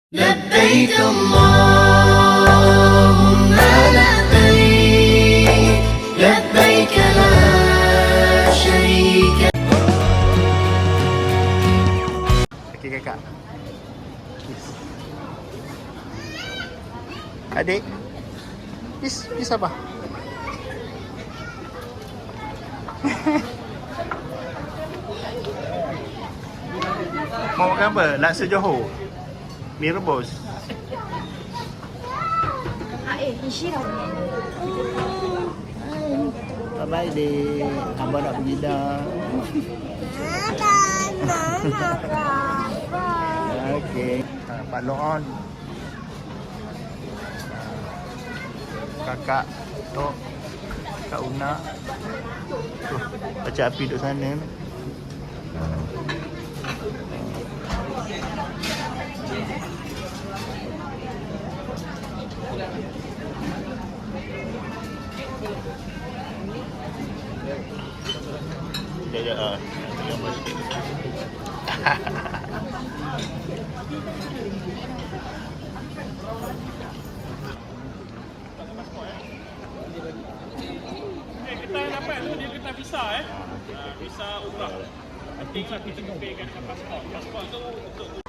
لبيك اللهم لبيك لبيك لا شريك. Okey kakak. Kiss. Adik. Kiss abah. Mau makan apa? Laksa Johor. Mi rebus. Bye-bye dek. Abang nak pergi dah. Okey. Pak Loon. Kakak Tok. Kak Una. Tuh, baca api duduk sana. Sekejap. Gambar sikit. Kita dapat tu dia kena visa visa umrah. Nanti kita kembalikan dengan pasport. Pasport tu untuk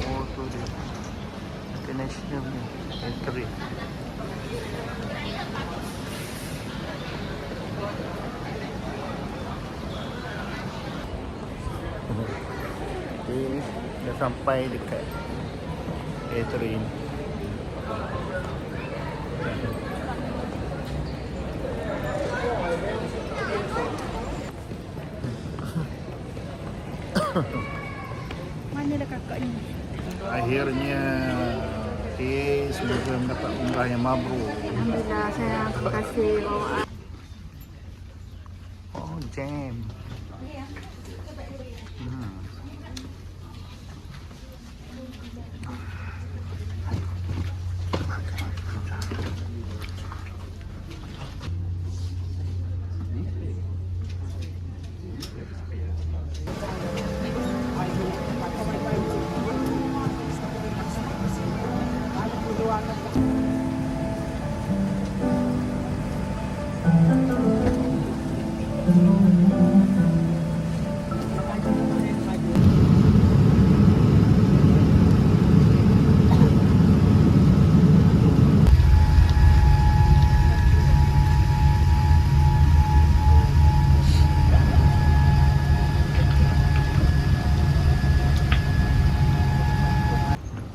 Oh tu dia. International ni. Entry. Okay, dah sampai dekat train. Mana dah kakaknya? Akhirnya semoga mendapat umrah yang mabrur. Alhamdulillah sayang, terima kasih bawa. Oh, jam.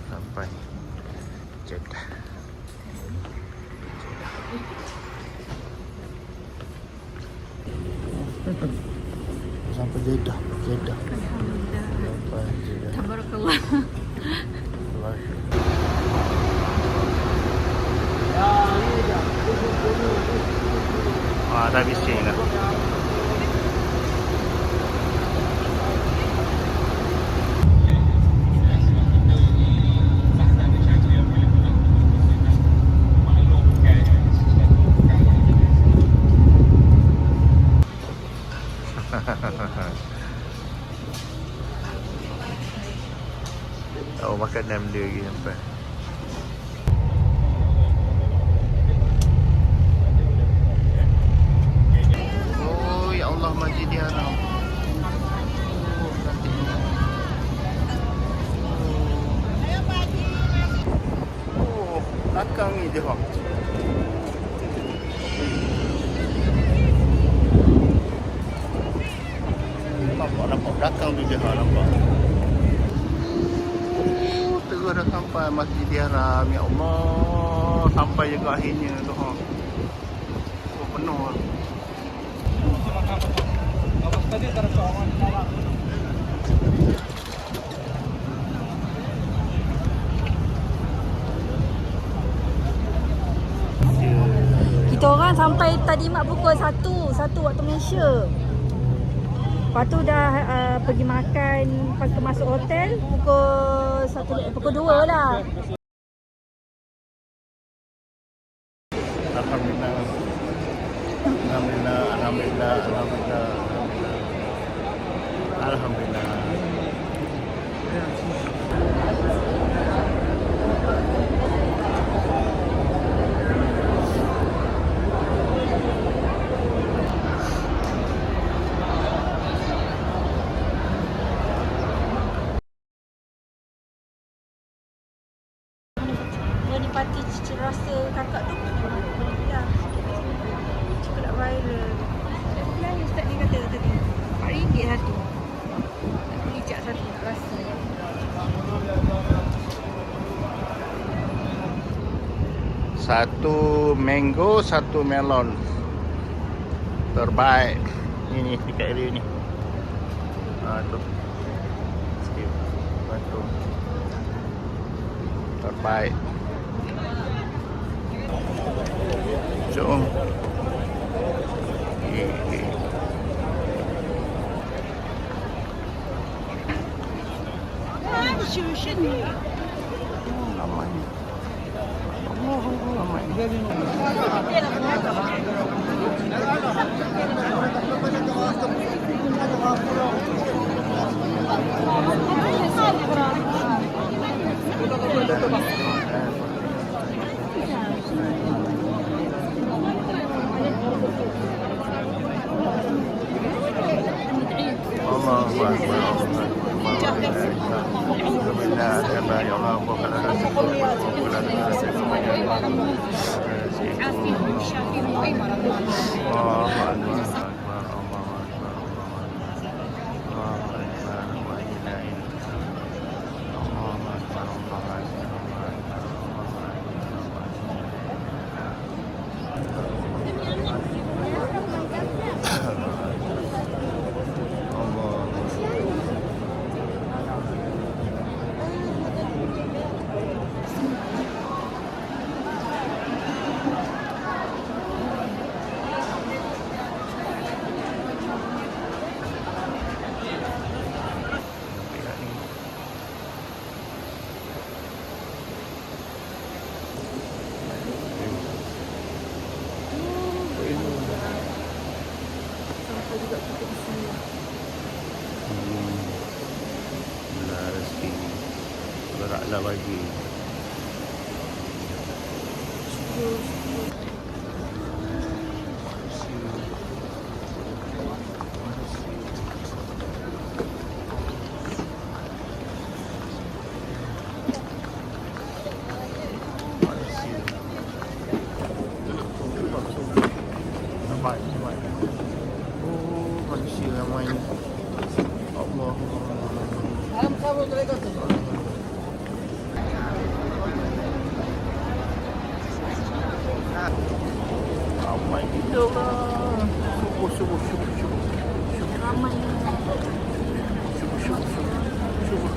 Sampai Jeddah. Sampai Jeddah. Alhamdulillah. Sampai Jeddah. Tabarakallah. Dah habis change dah. Oh, makanan dia lagi sampai. Oh, ya Allah, Masjidil Haram. Oh, cantiknya. Oh, belakang ni je, Pak. Nampak belakang tu je nampak. Terus dah sampai Masjidil Haram. Ya Allah, sampai juga akhirnya tu ha. Oh, penuh. Kita orang sampai tadi mak pukul 1 waktu Malaysia. Lepas tu dah pergi makan, lepas tu masuk hotel pukul 2 lah. Alhamdulillah. Alhamdulillah, alhamdulillah, alhamdulillah. Alhamdulillah. Menikmati cita rasa kakak tu. Alhamdulillah. Coklat viral. Yang Ustaz ni kata tadi. RM4 satu. Hijab satu nak rasa. Satu mango, satu melon. Terbaik. Ini dekat area ni. Tu. Sikit. Batu. Terbaik. Jom. Namanya. Allahu Akbar. Belah rezeki. Beraklah bagi. Nampak. Oh, manusia ramai ni. Allah. Ramai kita lah. Syukur. Ramai. Syukur.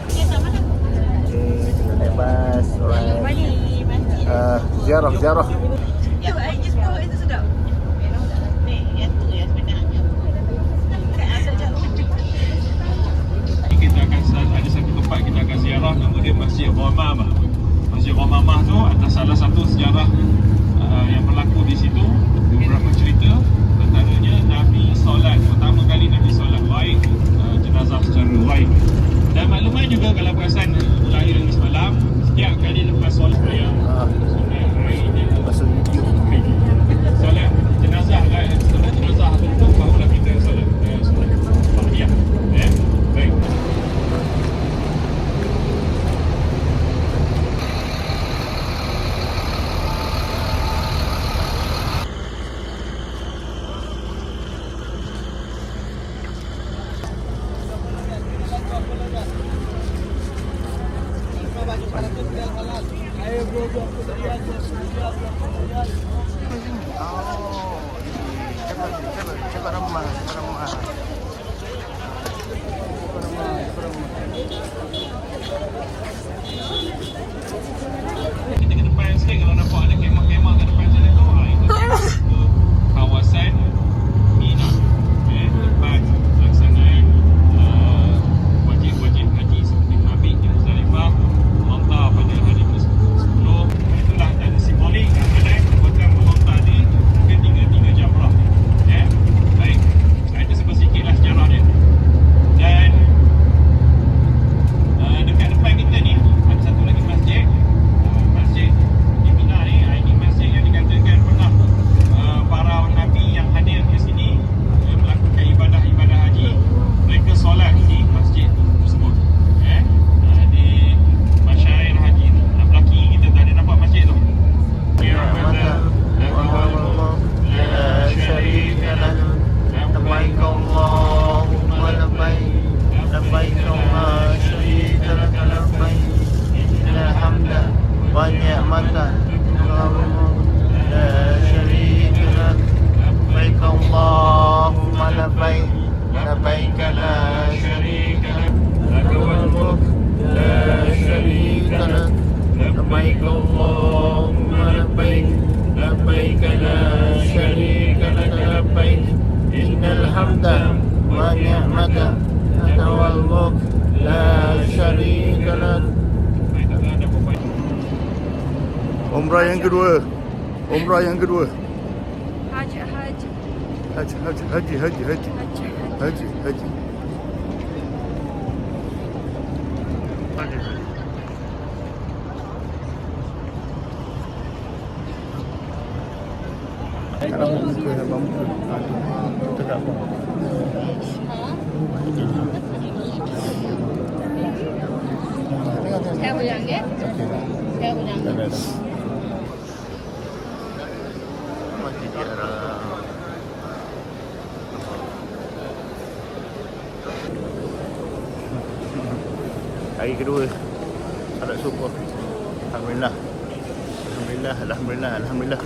Kita naik bas. Ziarah. Kita akan ada satu tempat kita akan ziarah, nama dia Masjid Ghamamah. Masjid Ghamamah tu adalah salah satu sejarah yang berlaku di situ. Beberapa cerita, antaranya Nabi solat, pertama kali Nabi solat baik jenazah secara baik. Dan maklumat juga kalau perasan lahir ini semalam, setiap kali lepas solat yang Masuk YouTube. solat jenazah itu barulah kita solat Bahdiyah. Baik. Oh, cepat ramah, cepat ramah. Kita ke depan sikit kalau nampak ada kemah-kemah kat depan sana tu, itu kawasan Mina. Tempat pelaksanaan wajib-wajib haji seperti Mabit di Muzdalifah, melontar pada hari ke-10. Itulah dan simbolik kadang-kadang merupakan melontar di ketiga-tiga jamrah. Baik, itu sebut sikitlah sejarah dia. Dan dekat depan kita ni ada satu lagi masjid. Masjid di Mina ni, ini masjid yang dikatakan pernah para nabi yang hadir ke sini melakukan ibadah-ibadah haji, mereka solat di masjid tersebut. Di Masyair Haji tu, belakang kita tadi nampak masjid tu. Ya Allah, لا شريك له لبيك اللهم لبيك لبيك لا شريك لك لبيك إن الحمد والنعمة لا شريك لك لبيك اللهم لبيك لبيك لا شريك لك لك الملك لا شريك لك لبيك اللهم لبيك لبيك لا شريك لك لبيك إن الحمد والنعمة لك والملك لا شريك لك. Umrah yang kedua. Umrah yang kedua. Haji. Haji. Kalau muka dan bambu kita tak apa. Saya pulang ke? Saya pulang. Masjid Haram. Hari kedua salat subuh. Alhamdulillah. Alhamdulillah.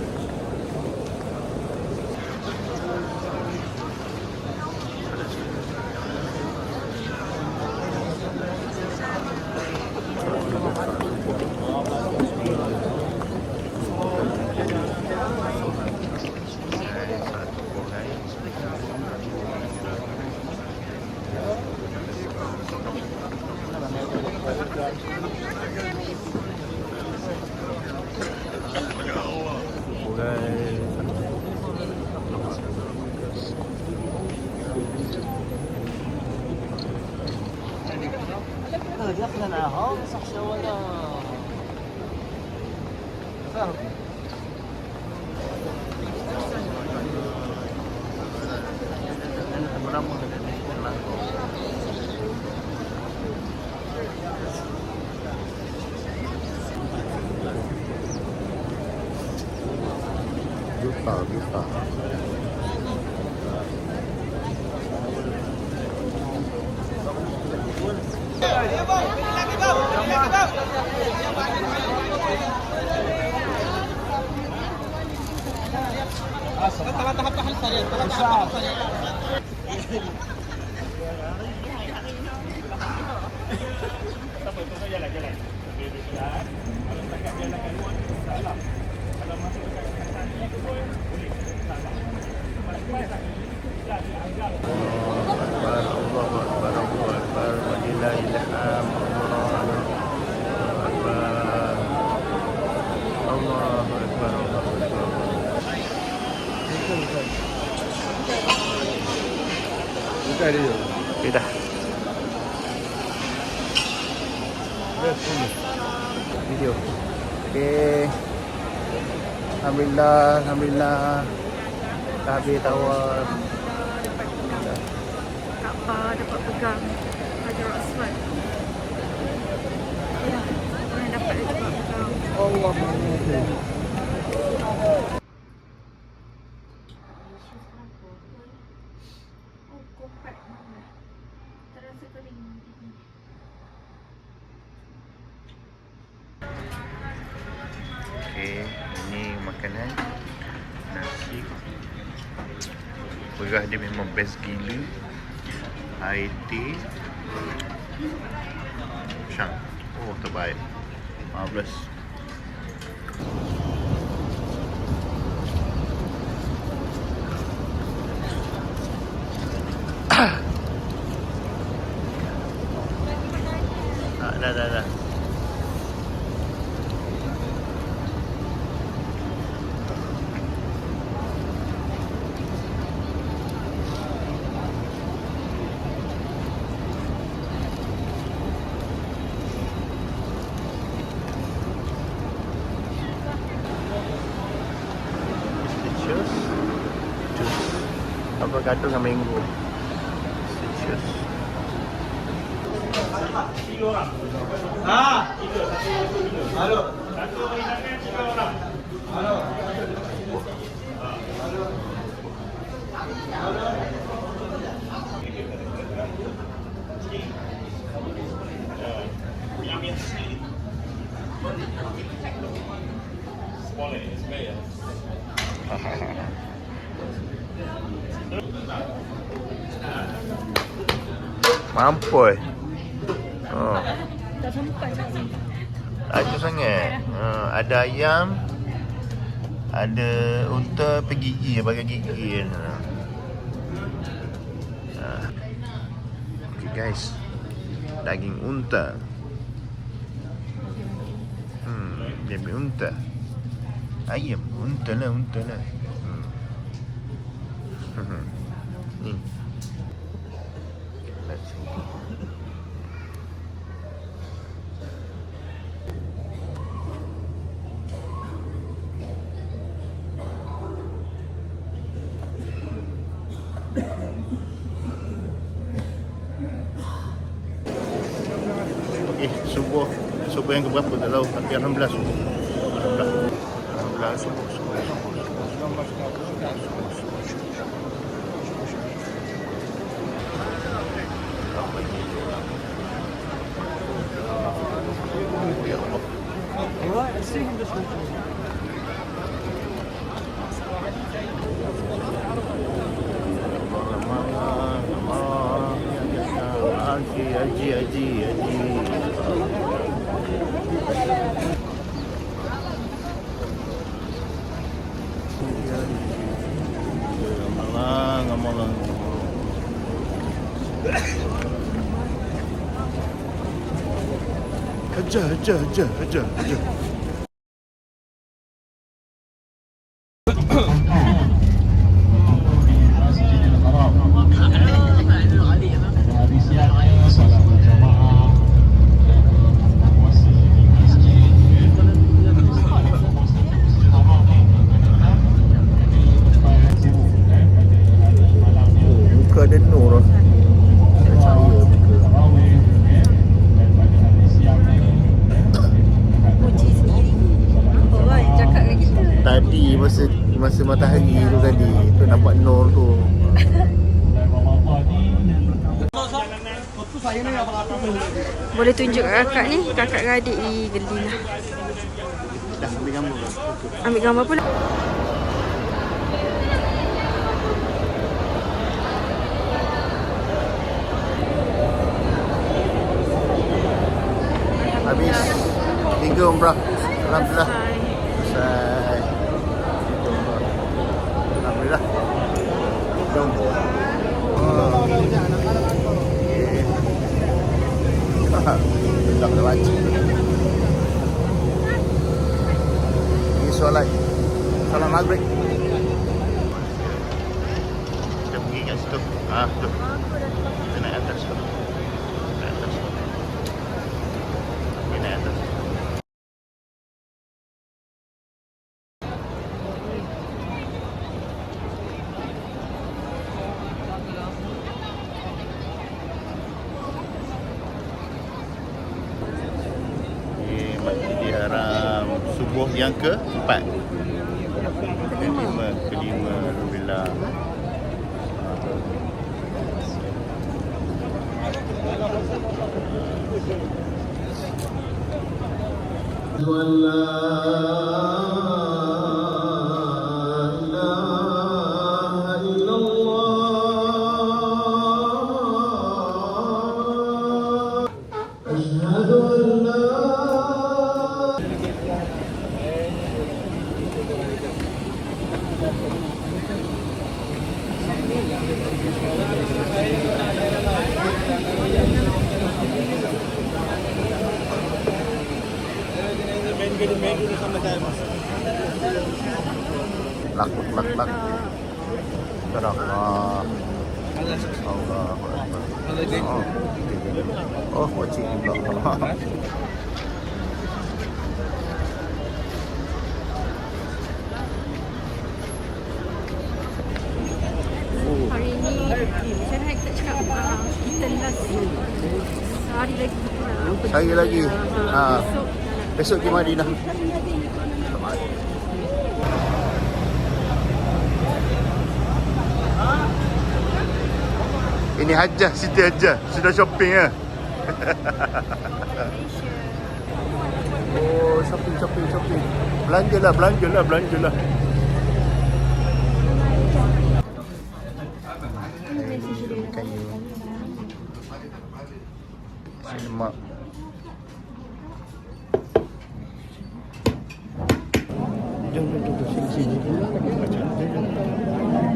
Juta. Okay, dah. Video. Okay. Alhamdulillah. Dah habis tawaf. Kaabah dapat pegang Hajar Aswad. Ya, orang dapat pegang. Allah. Terasa kering. Okey, ini makanan nasi. Berah dia memang best gila. Air teh. Syang. Oh, terbaik. Marvelous. Dah. Citrus. Avocado dengan mango. Citrus. Mampus. Oh. Tak sempat lagi. Laju sangat. Ada ayam, ada unta pergigi, bagai gigi. Okay guys, daging unta. Dia ambil unta. Ayam, unta lah. Ni. Let's see. Subuh yang keberapa tak tahu, tapi alhamdulillah subuh. Alhamdulillah subuh. Ya Allah. Haji. Amalang. Hajar. Muka ada nur. Puji sendiri. Orang cakap dengan kita. Tadi masa matahari tu tadi tu nampak nur tu. Boleh tunjuk kakak ni, kakak dengan adik di geli lah. Dah ambil gambar ke? Ambil gambar pula. Habis 3 umrah. Alhamdulillah. Selesai. Alhamdulillah. Jom. Dah baca. Ini solat maghrib. Kita pergi kat situ. Tu. Kita naik atas tu. Naik atas. Masjidil Haram subuh yang ke-4. Kelima Alhamdulillah. Allah Lak. Sekarang. Allah. Oh, wajib pula. Hari ni saya nak kita cakap kita last sehari lagi kita nak pergi. Sehari lagi. Besok ke Madinah. Ini Hajjah, Siti Hajjah. Sudah shopping ya? Oh, shopping. Belanjalah. Kayu. Lemak. Jom, sini.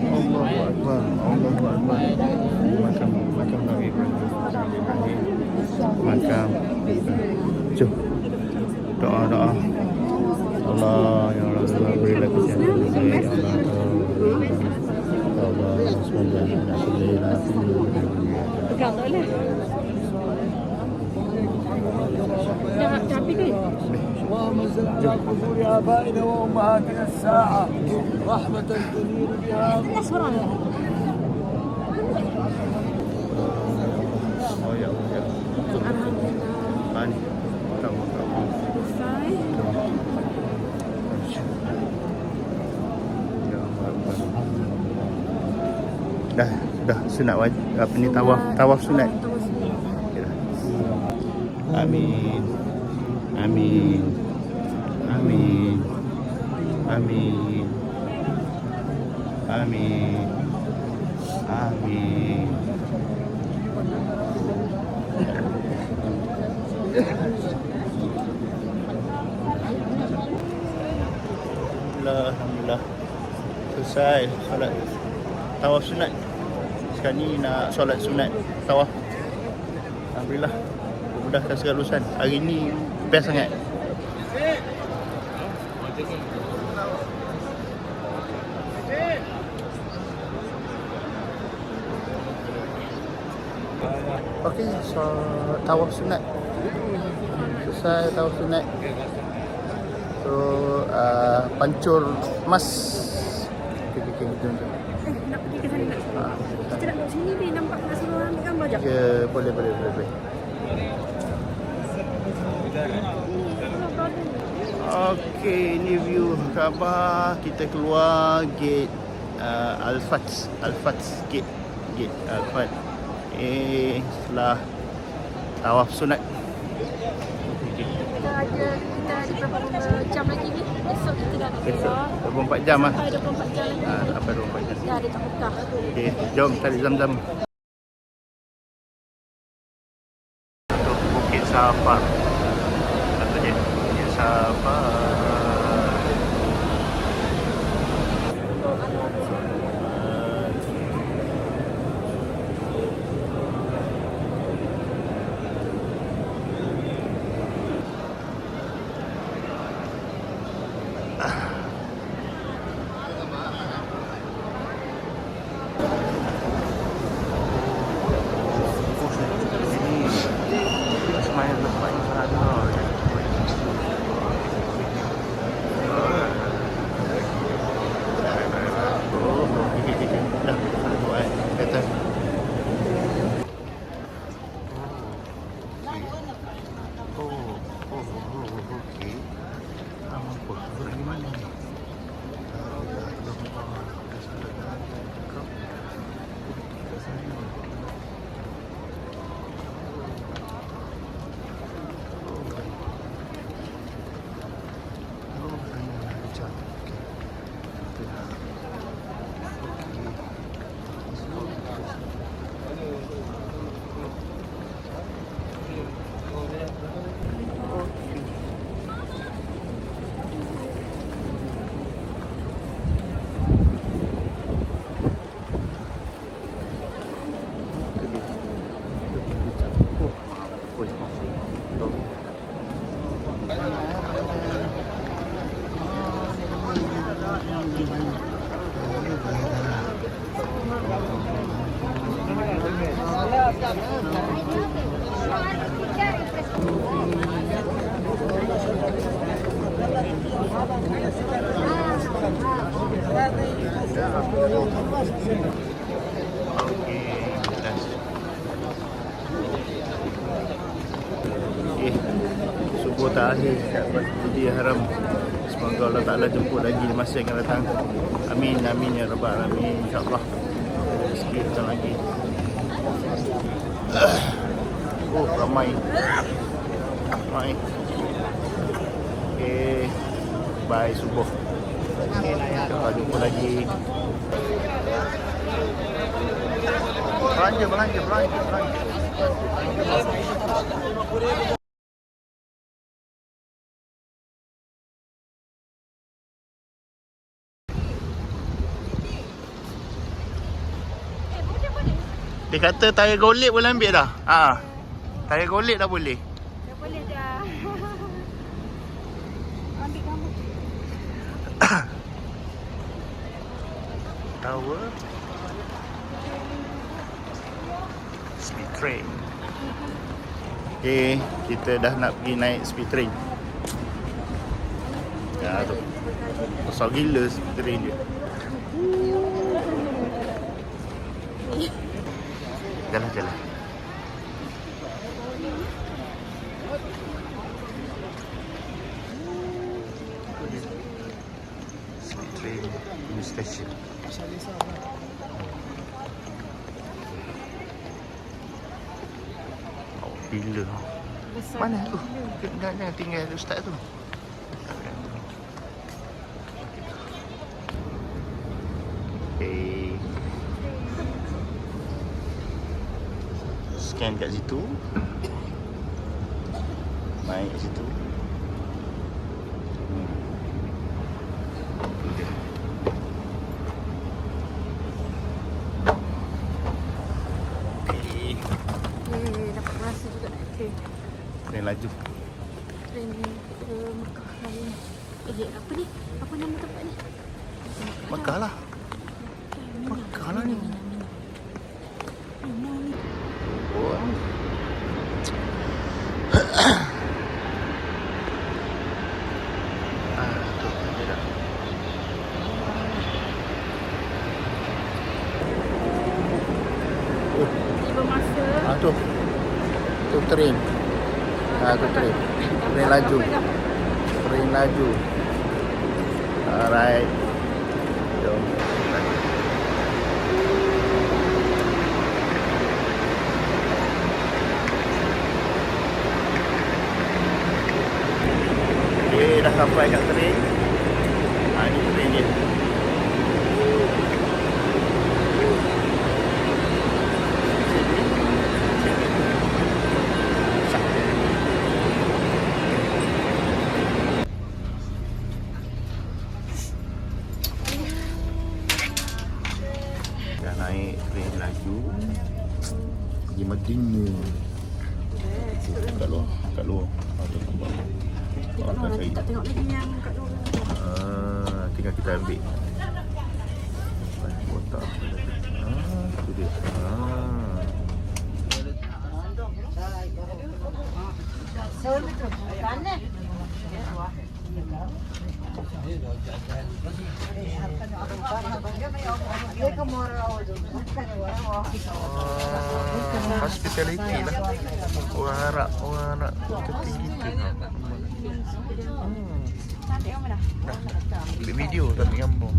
Allahu Akbar. Makam Nabi Ibrahim. Makam. Jom. Doa. Allah, ya Allah, berilah kesehatan. Ya Allah, bismillahirrahmanirrahim. Pegang tak boleh. Dah habis kan? اللهم زل على قبور آبائنا وأمهاتنا الساعة رحمة تنير بها. Oh ya. Ani. Kamu. Dah sunat wajib. Apa ni tawaf sunat. Amin. Alhamdulillah. Selesai solat tawaf sunat. Sekarang ni nak solat sunat tawaf. Alhamdulillah. Mudahkan segala urusan. Hari ni best sangat. Okey, so tawaf sunat. Selesai tawaf sunat. So pancur emas. Okey, jom. Nak pergi ke sana. Kita nak kat sini ni nampak nak suruh ambil gambar je. Ya, boleh. Okey, ini view Kaabah. Kita keluar gate Al-Fats gate Al-Fats. Setelah tawaf sunat. Kita ada beberapa jam lagi ni. Esok kita dah nak keluar. 24 jam lah. Ada 24 jam lagi. Sampai 24 jam. Dah ada tak buka. Okey, jom cari Zam-Zam. Bukit Safar. Kata dia, Bukit Safar. Subuh terakhir kat Masjidil Haram. Semoga Allah Ta'ala jemput lagi di masa yang akan datang. Amin, amin ya Rabbal Alamin. InsyaAllah rezeki datang lagi. Oh, ramai. Ramai. Okay, bye subuh. Kita jumpa lagi. Belanja. Dia kata tayar golek boleh ambil dah. Tayar golek dah boleh. Dah boleh dah. Ambil gambar. Tower. Speed train. Okay, kita dah nak pergi naik speed train. Ya tu. Besar gila speed train dia. Jalan. Speed train new station. Oh, bila? Mana tu? Jangan tinggal ustaz tu. Okay. Scan kat situ. Naik kat situ. Dapat rasa juga naik train. Train laju. Train ke Mekah hari ni. Apa ni? Apa nama tempat ni? Mekah lah. Mekah lah ni. Oh. Tu dia dah. Tiba masa. Tu. Tu train. Tu train. Train laju. Train laju. Alright. Jom. Okay, dah sampai kat train. Ini train dia. Dah naik train laju pergi Madinah. Kat luar. Tu nampak. Nanti tak tengok lagi yang kat luar. Tinggal kita ambil kotak. Tu dia. Hospitality lah. Orang Arab ketinggi. Cantik kan mana? Ambil video tak ambil gambar.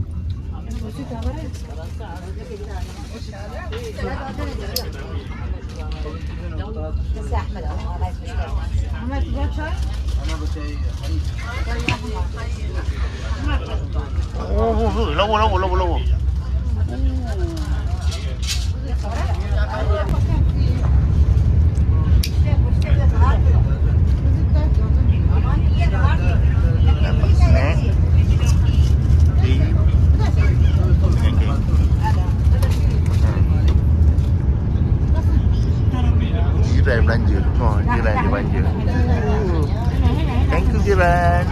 Oh, lawa. Jiran belanja. Jiran dia belanja. Thank you jiran.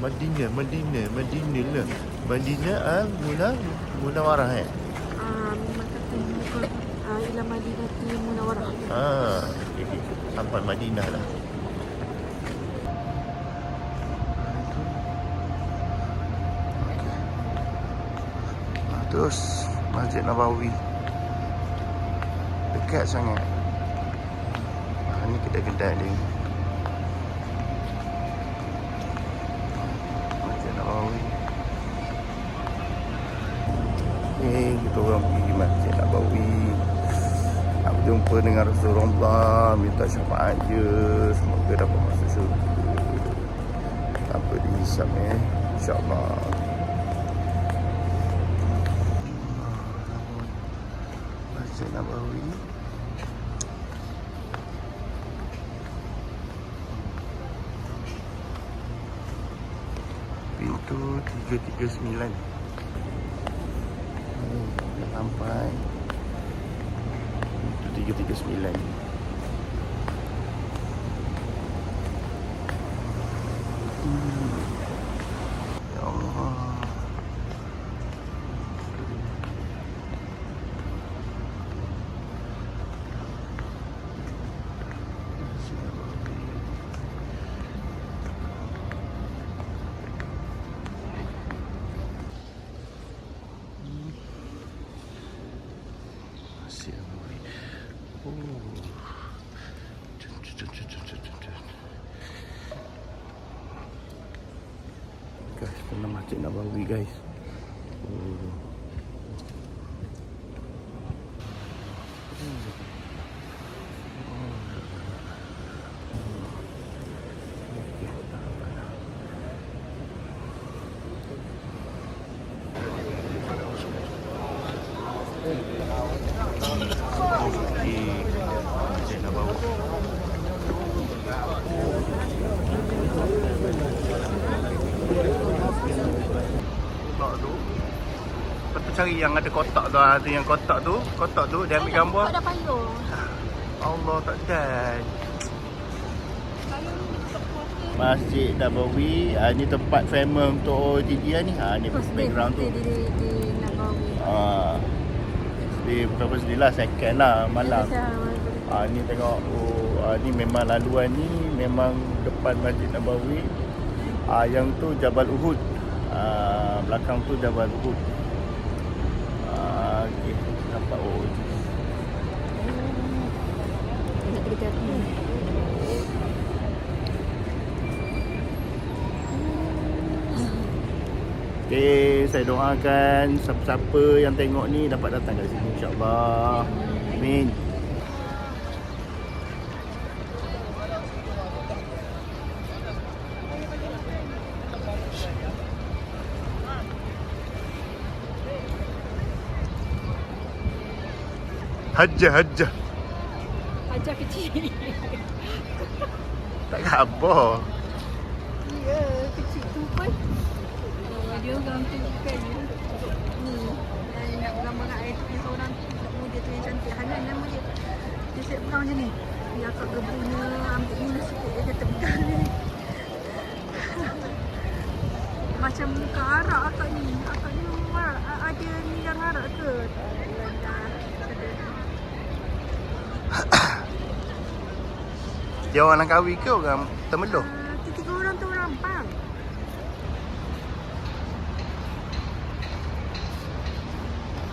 Madinah lah. Madinah Al-Munawarah Memang kata muka ila Madinatul Munawarah. Okay. Sampai Madinah lah. Terus Masjid Nabawi. Dekat sangat. Ni kedai-kedai ni. Masjid Nabawi. Kita orang pergi Masjid Nabawi. Nak berjumpa dengan Rasulullah, minta syafaat je, semoga dapat masuk syurga tanpa dihisap insya-Allah. Masjid Nabawi. Pintu 339. Dah sampai. Pintu 339. Ya Allah. Guys, kena Masjid Nabawi guys. Masjid Nabawi. Kotak tu. Lepas tu cari yang ada kotak tu. Ada yang kotak tu dia ambil gambar. Tak ada payung. Allah tak dan. Masjid Nabawi, ni tempat famous untuk OOTD lah ni. Ni background tu. Di Nabawi. Jadi berapa sedih lah, second lah malam. Ni tengok, ni memang laluan ni memang depan Masjid Nabawi. Yang tu Jabal Uhud. Belakang tu Jabal Uhud. Okay, nampak Nak dekat ni. Okay, saya doakan siapa-siapa yang tengok ni dapat datang kat sini insya-Allah. Amin. Hajjah. Ajar kecil. Tak apa. Ya, kecil tu pun. Dia orang tu kan ni. Yang nak gambar kat air tu seorang muda tu yang cantik. Hanan nama dia. Dia set brown je ni. Dia akak gebunya ambil ni lah sikit. Dia kata pegang ni. Macam muka arak akak ni. Akak ni ada nidang arak ke? Dia orang Langkawi ke orang Temeloh? Tiga orang tu orang Pang.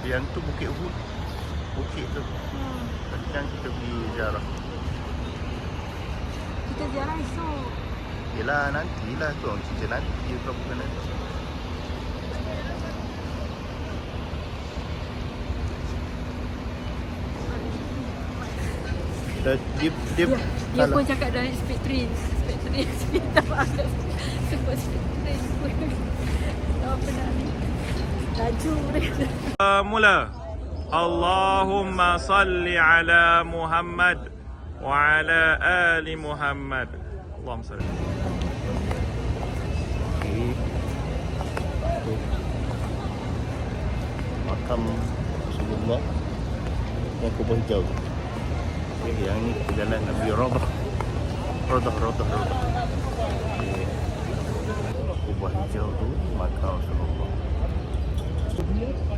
Yang tu Bukit Uhud. Bukit tu. Tadi kan kita pergi ziarah. Kita ziarah esok. Yelah nantilah tu orang cerita nanti ke bukan nanti. Dia pun cakap dah speed train tak apa. Sebut speed train pun. Tak apa nak ni. Laju dia. Mula. Allahumma salli ala Muhammad wa ala ali Muhammad. Allahumma salli. Okay. Makam Rasulullah yang kubah hijau. Okay, yang ni jalan Nabi Rodah. Okay. kubah hijau tu makam Rasulullah.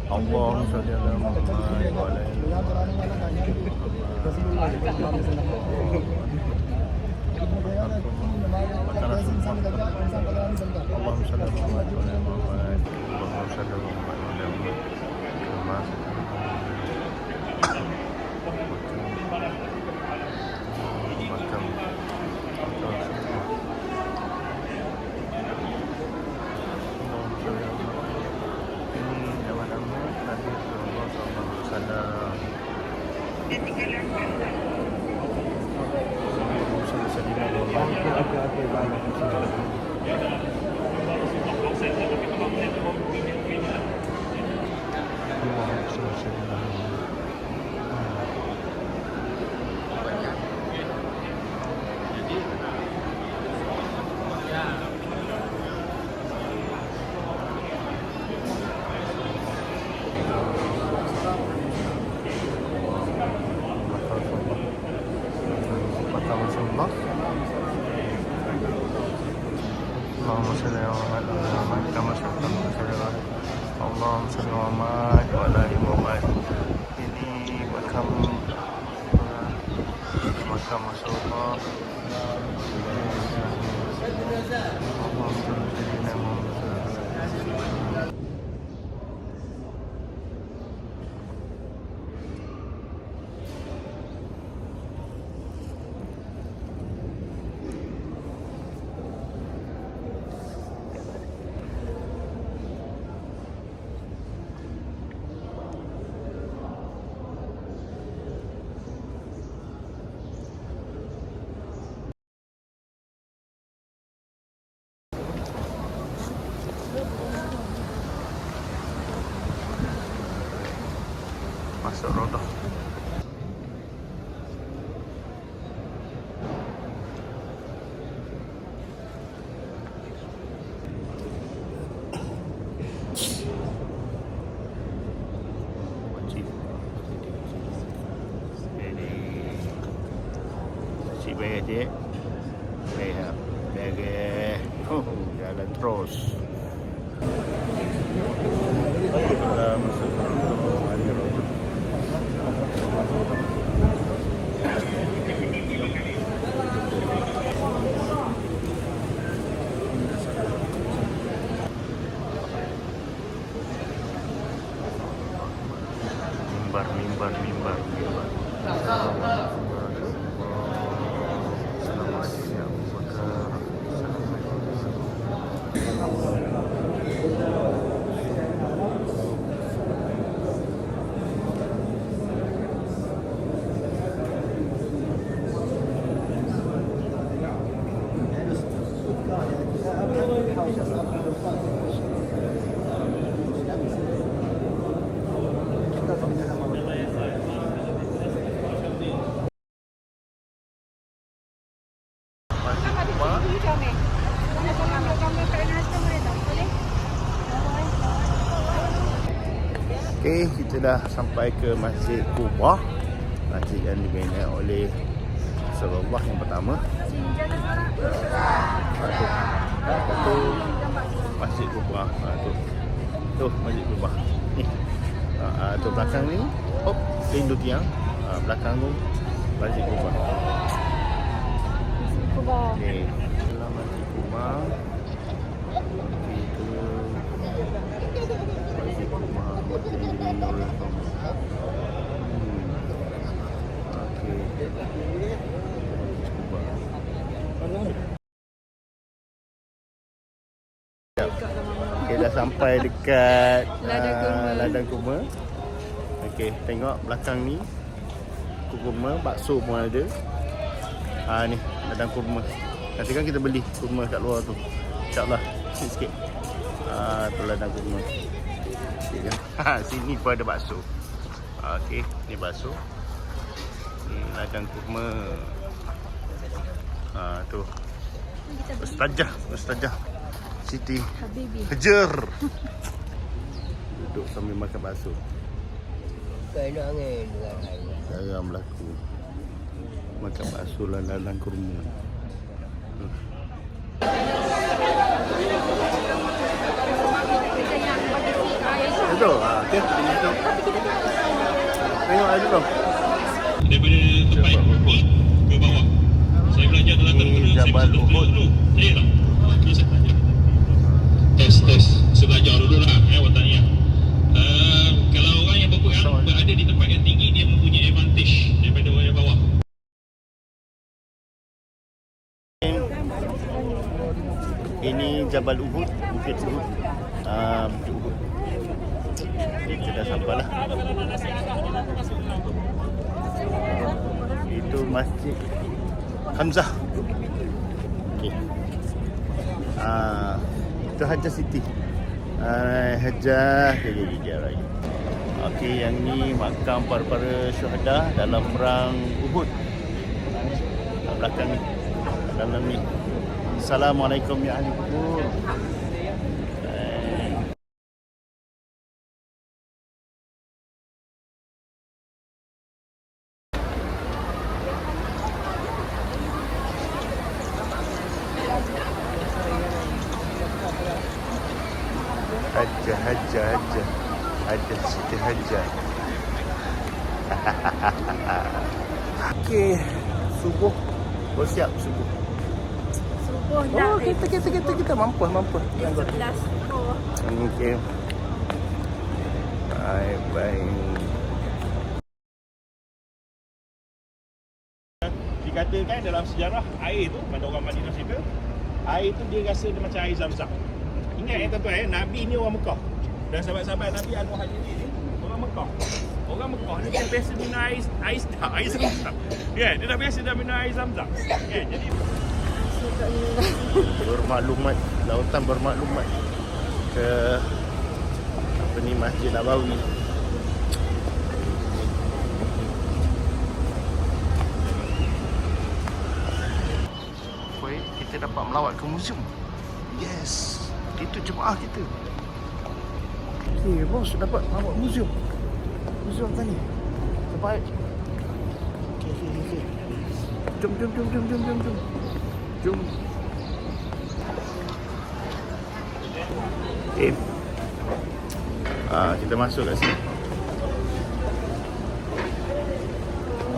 Allahumma shalli ala Muhammad wa ala ali Allahumma shalli ala Muhammad wa ala ali Muhammad. Allahumma shalli ala Muhammad wa ala ali Muhammad. Makam Allahumma salli ala Muhammad wa ala ali Muhammad kama sallaita ala Allahumma salli ala Muhammad wa ala ali Muhammad. Ini makam Rasulullah. Allahumma salli ala Muhammad. Masuk rodah. Cik baik cik. Baik. Baik. Jalan terus. Mimbar. Assalamualaikum ya Abu Bakar. Okey, kita dah sampai ke Masjid Quba. Masjid yang dibina oleh Rasulullah yang pertama. Itu Masjid Quba. Tu Masjid Quba. Ni. Tu belakang ni, pintu tiang. Belakang tu Masjid Quba. Okey. Dalam Masjid Quba. Okay, dah sampai dekat ladang kurma. Okey, tengok belakang ni kurma, bakso pun ada. Ni ladang kurma. Nanti kan kita beli kurma kat luar tu. InsyaAllah sikit-sikit. Tu ladang kurma. Sini pun ada bakso. Okey, ni bakso. Ni ladang kurma. Tu Ustazah Siti Hajar duduk sambil makan bakso. Kena angin Garam berlaku. Makan bakso ladang kurma. Betul. Okey. Tengok aja dulu. Daripada tempat ini ke bawah. Saya belajar dalam Ini Jabal Uhud. Saya tak. Tes. Saya belajar dulu lah. Watania. Kalau orang yang berada di tempat yang tinggi, dia mempunyai advantage daripada orang yang bawah. Ini Jabal Uhud, Bukit Uhud. Bukit Uhud. Kita dah sampai lah. Itu Masjid Hamzah. Okey. Itu Hajjah City. Hajjah Raya. Okey, yang ni makam para syuhada dalam perang Uhud. Kat belakang ni. Dalam ni. Assalamualaikum ya ahli kubur. Hajjah Siti Hajjah. Okey, subuh. Bersiap subuh. Subuh dah. Oh, kita mampu. 11. Okey. Baik. Dikatakan dalam sejarah air tu, pada orang Madinah cerita, air tu dia rasa dia macam air Zam-Zam. Ingat tuan-tuan, Nabi ni orang Mekah. Dan sahabat-sahabat Nabi Al-Muhajirin ni orang Mekah. Orang Mekah ni dia biasa minum air Zam-Zam. Ya, dia dah biasa dah minum air Zam-Zam. Ya, jadi bermaklumat, lautan bermaklumat ke apa ni, Masjid Nabawi. Baik, kita dapat melawat ke museum. Yes, itu jemaah kita. Okey, bos dapat melawat museum. Museum tadi. Terbaik. Okey. Jom. Okay. Kita masuk kat sini.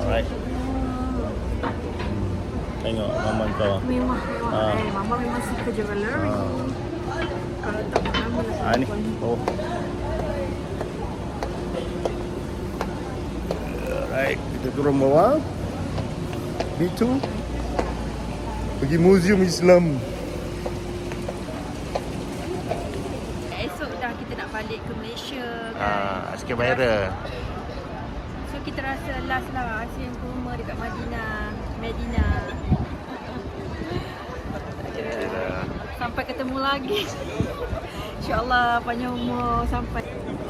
Alright. Tengok mama kau. Memang. Mama memang suka jewelry. Kalau tak lama lah. Ni. Oh. Alright, kita turun bawah. B2. Pergi Museum Islam. Esok dah kita nak balik ke Malaysia Sikit viral. So kita rasa last lah Asyik ke rumah dekat Medina. Sampai ketemu lagi. InsyaAllah panjang umur sampai.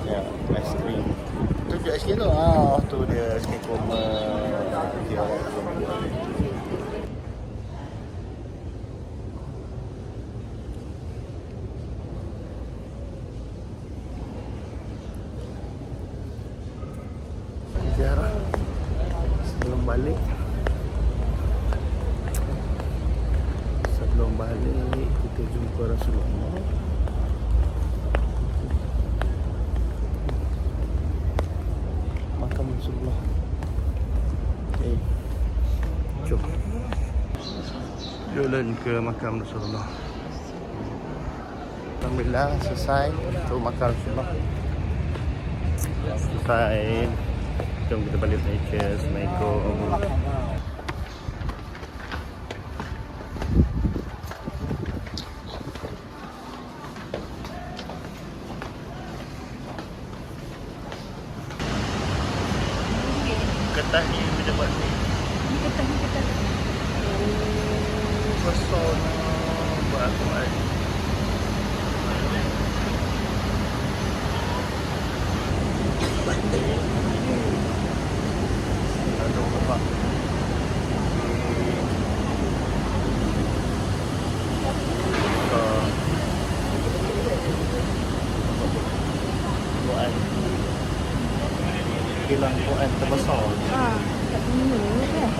Ya, aiskrim. Tu dia aiskrim tu. Tu dia aiskrim koma. Dia ziarah sebelum balik. Kita jumpa Rasulullah. Makam Rasulullah. Jom jalan ke makam Rasulullah. Alhamdulillah selesai untuk makam Rasulullah. Selesai. Jom kita balik Malaysia. Assalamualaikum. Ketah ni macam mana ni? Ketah. Besar banget. Aduh, bapak. Kilang Quran terbesar. Tak dunia kan.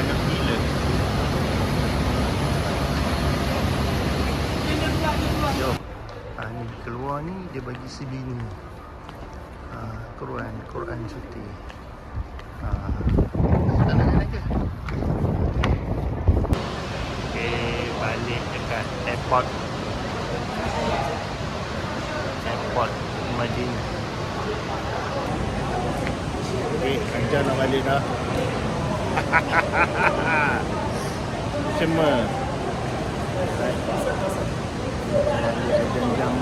banyak gila. Jom. Ni keluar ni dia bagi si bini. Quran cuti. Tanda-tanda ke? Okay, balik dekat airport Madinah. Okay, Anjar nak balik dah. Cuma jam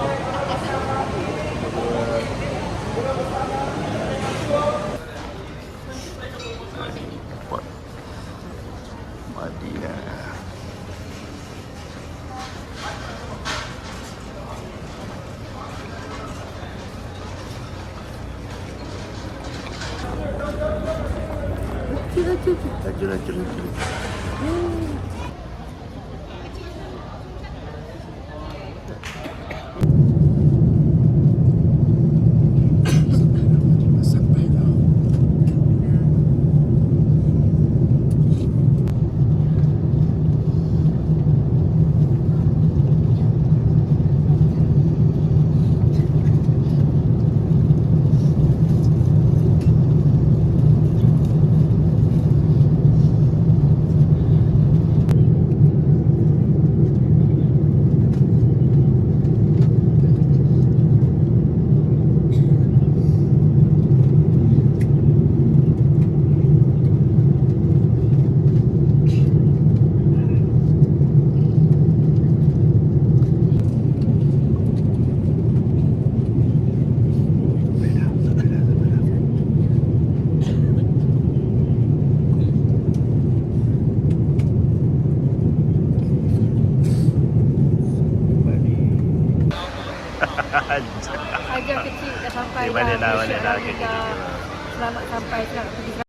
airport Madinah. Laju. Agak kecil dah sampai Balik dah. Selamat sampai, selamat pergi